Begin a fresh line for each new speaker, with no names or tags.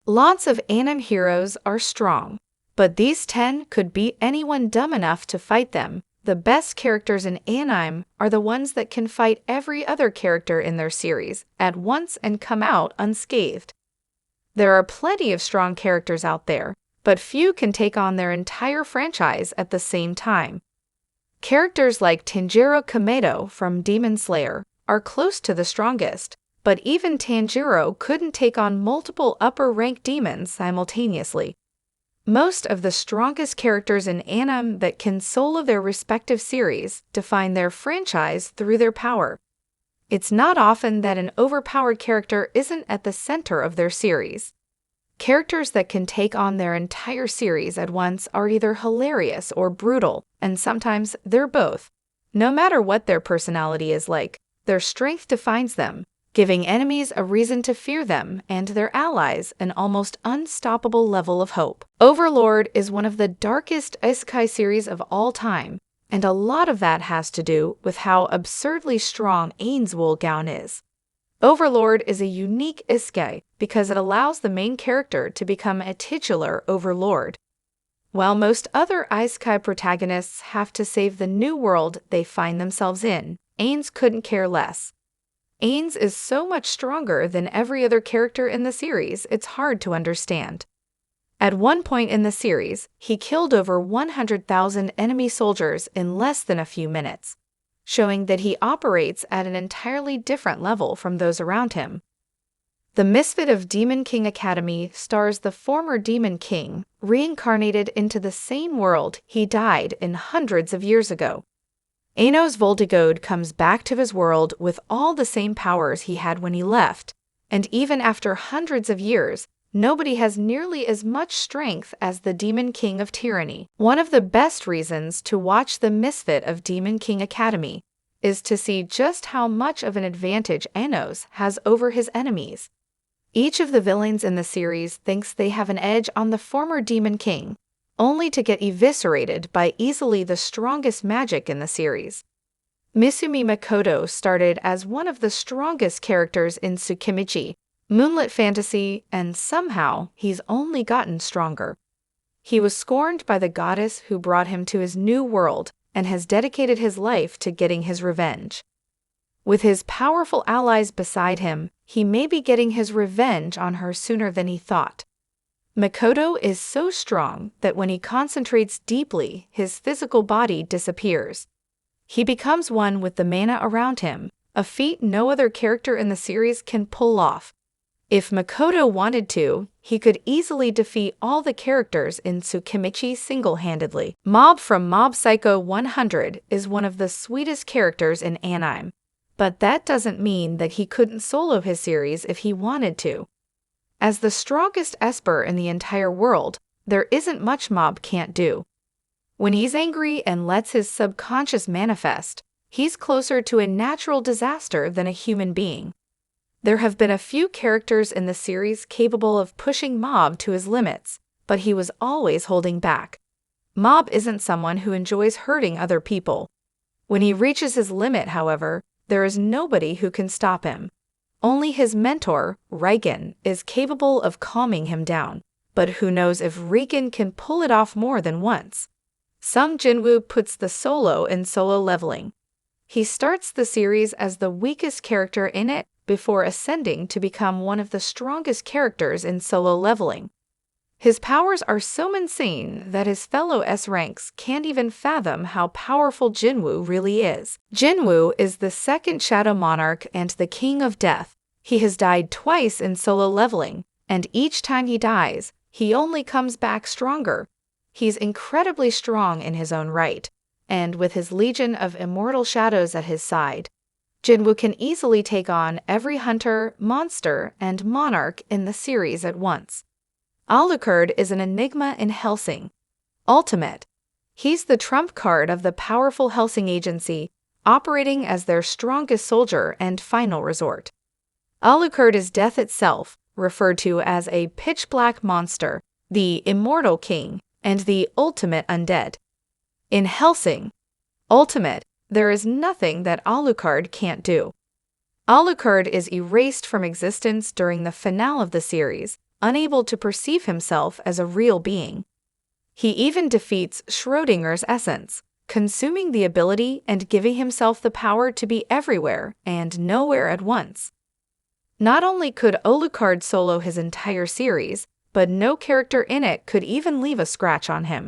Lots of anime heroes are strong, but these 10 could beat anyone dumb enough to fight them. The best characters in anime are the ones that can fight every other character in their series at once and come out unscathed. There are plenty of strong characters out there, but few can take on their entire franchise at the same time. Characters like Tanjiro Kamado from Demon Slayer are close to the strongest, but even Tanjiro couldn't take on multiple upper-ranked demons simultaneously. Most of the strongest characters in anime that can solo their respective series define their franchise through their power. It's not often that an overpowered character isn't at the center of their series. Characters that can take on their entire series at once are either hilarious or brutal, and sometimes they're both. No matter what their personality is like, their strength defines them, giving enemies a reason to fear them and their allies an almost unstoppable level of hope. Overlord is one of the darkest isekai series of all time, and a lot of that has to do with how absurdly strong Ainsworn Gown is. Overlord is a unique isekai because it allows the main character to become a titular overlord. While most other isekai protagonists have to save the new world they find themselves in, Ains couldn't care less. Ains is so much stronger than every other character in the series, it's hard to understand. At one point in the series, he killed over 100,000 enemy soldiers in less than a few minutes, showing that he operates at an entirely different level from those around him. The Misfit of Demon King Academy stars the former Demon King, reincarnated into the same world he died in hundreds of years ago. Enos Voltigode comes back to his world with all the same powers he had when he left, and even after hundreds of years, nobody has nearly as much strength as the Demon King of Tyranny. One of the best reasons to watch the Misfit of Demon King Academy is to see just how much of an advantage Enos has over his enemies. Each of the villains in the series thinks they have an edge on the former Demon King, only to get eviscerated by easily the strongest magic in the series. Misumi Makoto started as one of the strongest characters in Tsukimichi, Moonlit Fantasy, and somehow he's only gotten stronger. He was scorned by the goddess who brought him to his new world and has dedicated his life to getting his revenge. With his powerful allies beside him, he may be getting his revenge on her sooner than he thought. Makoto is so strong that when he concentrates deeply, his physical body disappears. He becomes one with the mana around him, a feat no other character in the series can pull off. If Makoto wanted to, he could easily defeat all the characters in Tsukimichi single-handedly. Mob from Mob Psycho 100 is one of the sweetest characters in anime, but that doesn't mean that he couldn't solo his series if he wanted to. As the strongest Esper in the entire world, there isn't much Mob can't do. When he's angry and lets his subconscious manifest, he's closer to a natural disaster than a human being. There have been a few characters in the series capable of pushing Mob to his limits, but he was always holding back. Mob isn't someone who enjoys hurting other people. When he reaches his limit, however, there is nobody who can stop him. Only his mentor, Reigen, is capable of calming him down, but who knows if Reigen can pull it off more than once. Sung Jinwoo puts the solo in solo leveling. He starts the series as the weakest character in it before ascending to become one of the strongest characters in solo leveling. His powers are so insane that his fellow S-ranks can't even fathom how powerful Jinwoo really is. Jinwoo is the second Shadow Monarch and the King of Death. He has died twice in solo leveling, and each time he dies, he only comes back stronger. He's incredibly strong in his own right, and with his legion of immortal shadows at his side, Jinwoo can easily take on every hunter, monster, and monarch in the series at once. Alucard is an enigma in Hellsing. Ultimate. He's the trump card of the powerful Hellsing agency, operating as their strongest soldier and final resort. Alucard is death itself, referred to as a pitch-black monster, the immortal king, and the ultimate undead. In Hellsing, Ultimate, there is nothing that Alucard can't do. Alucard is erased from existence during the finale of the series, unable to perceive himself as a real being. He even defeats Schrödinger's essence, consuming the ability and giving himself the power to be everywhere and nowhere at once. Not only could Alucard solo his entire series, but no character in it could even leave a scratch on him.